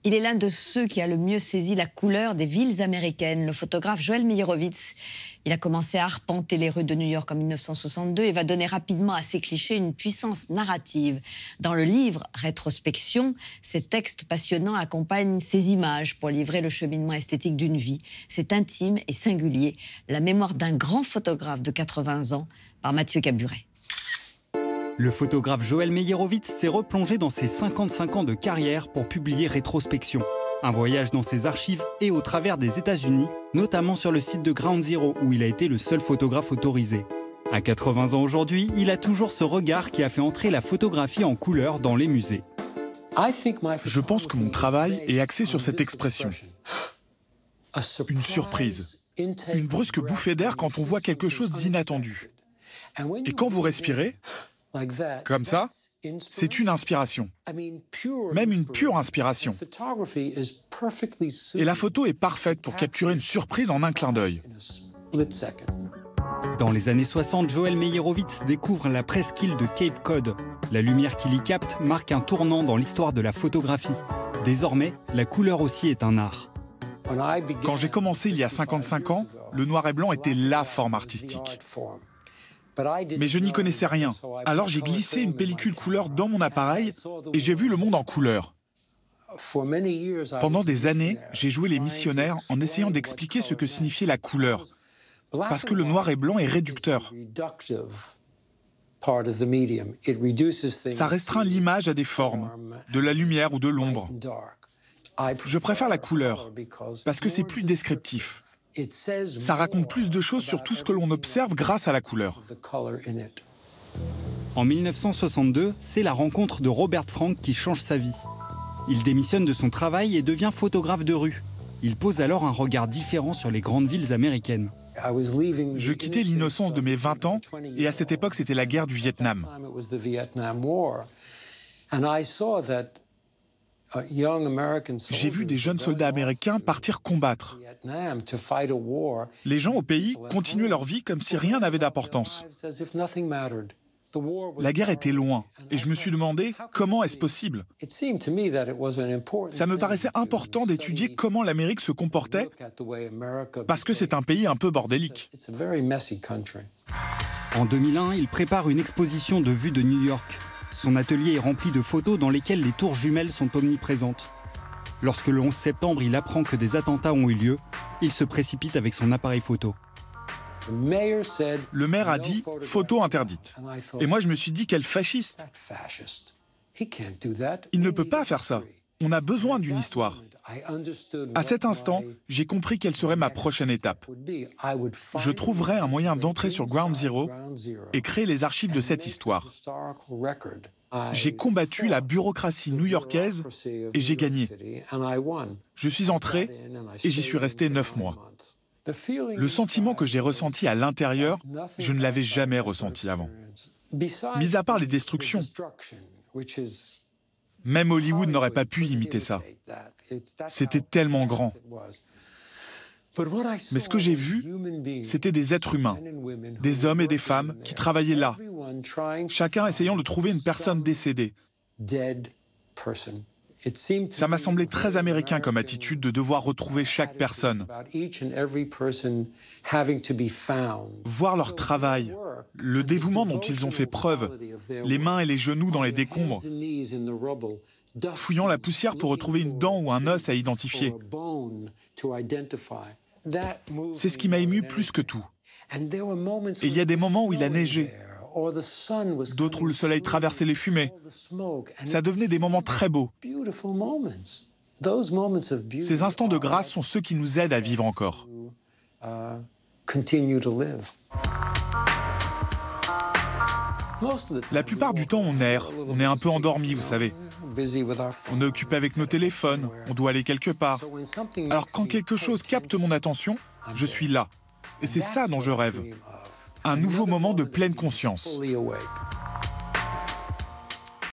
Il est l'un de ceux qui a le mieux saisi la couleur des villes américaines, le photographe Joël Meyerowitz. Il a commencé à arpenter les rues de New York en 1962 et va donner rapidement à ses clichés une puissance narrative. Dans le livre « Rétrospection », ces textes passionnants accompagnent ces images pour livrer le cheminement esthétique d'une vie. C'est intime et singulier, la mémoire d'un grand photographe de 80 ans, par Mathieu Caburet. Le photographe Joël Meyerowitz s'est replongé dans ses 55 ans de carrière pour publier Rétrospection. Un voyage dans ses archives et au travers des États-Unis, notamment sur le site de Ground Zero où il a été le seul photographe autorisé. À 80 ans aujourd'hui, il a toujours ce regard qui a fait entrer la photographie en couleur dans les musées. Je pense que mon travail est axé sur cette expression. Une surprise, une brusque bouffée d'air quand on voit quelque chose d'inattendu. Et quand vous respirez, comme ça, c'est une inspiration, même une pure inspiration. Et la photo est parfaite pour capturer une surprise en un clin d'œil. Dans les années 60, Joël Meyerowitz découvre la presqu'île de Cape Cod. La lumière qu'il y capte marque un tournant dans l'histoire de la photographie. Désormais, la couleur aussi est un art. Quand j'ai commencé il y a 55 ans, le noir et blanc était la forme artistique. Mais je n'y connaissais rien. Alors j'ai glissé une pellicule couleur dans mon appareil et j'ai vu le monde en couleur. Pendant des années, j'ai joué les missionnaires en essayant d'expliquer ce que signifiait la couleur. Parce que le noir et blanc est réducteur. Ça restreint l'image à des formes, de la lumière ou de l'ombre. Je préfère la couleur, parce que c'est plus descriptif. Ça raconte plus de choses sur tout ce que l'on observe grâce à la couleur. En 1962, c'est la rencontre de Robert Frank qui change sa vie. Il démissionne de son travail et devient photographe de rue. Il pose alors un regard différent sur les grandes villes américaines. Je quittais l'innocence de mes 20 ans et à cette époque, c'était la guerre du Vietnam. J'ai vu des jeunes soldats américains partir combattre. Les gens au pays continuaient leur vie comme si rien n'avait d'importance. La guerre était loin et je me suis demandé comment est-ce possible. Ça me paraissait important d'étudier comment l'Amérique se comportait parce que c'est un pays un peu bordélique. En 2001, il prépare une exposition de vues de New York. Son atelier est rempli de photos dans lesquelles les tours jumelles sont omniprésentes. Lorsque le 11 septembre, il apprend que des attentats ont eu lieu, il se précipite avec son appareil photo. Le maire a dit « photo interdite ». Et moi, je me suis dit « quel fasciste ». Il ne peut pas faire ça. On a besoin d'une histoire. À cet instant, j'ai compris quelle serait ma prochaine étape. Je trouverais un moyen d'entrer sur Ground Zero et créer les archives de cette histoire. J'ai combattu la bureaucratie new-yorkaise et j'ai gagné. Je suis entré et j'y suis resté 9 mois. Le sentiment que j'ai ressenti à l'intérieur, je ne l'avais jamais ressenti avant. Mis à part les destructions, même Hollywood n'aurait pas pu imiter ça. C'était tellement grand. Mais ce que j'ai vu, c'était des êtres humains, des hommes et des femmes qui travaillaient là, chacun essayant de trouver une personne décédée. Ça m'a semblé très américain comme attitude de devoir retrouver chaque personne. Voir leur travail, le dévouement dont ils ont fait preuve, les mains et les genoux dans les décombres, fouillant la poussière pour retrouver une dent ou un os à identifier. C'est ce qui m'a ému plus que tout. Et il y a des moments où il a neigé, d'autres où le soleil traversait les fumées. Ça devenait des moments très beaux. Ces instants de grâce sont ceux qui nous aident à vivre encore. La plupart du temps, on erre, on est un peu endormi, vous savez. On est occupé avec nos téléphones, on doit aller quelque part. Alors quand quelque chose capte mon attention, je suis là. Et c'est ça dont je rêve. Un nouveau moment de pleine conscience.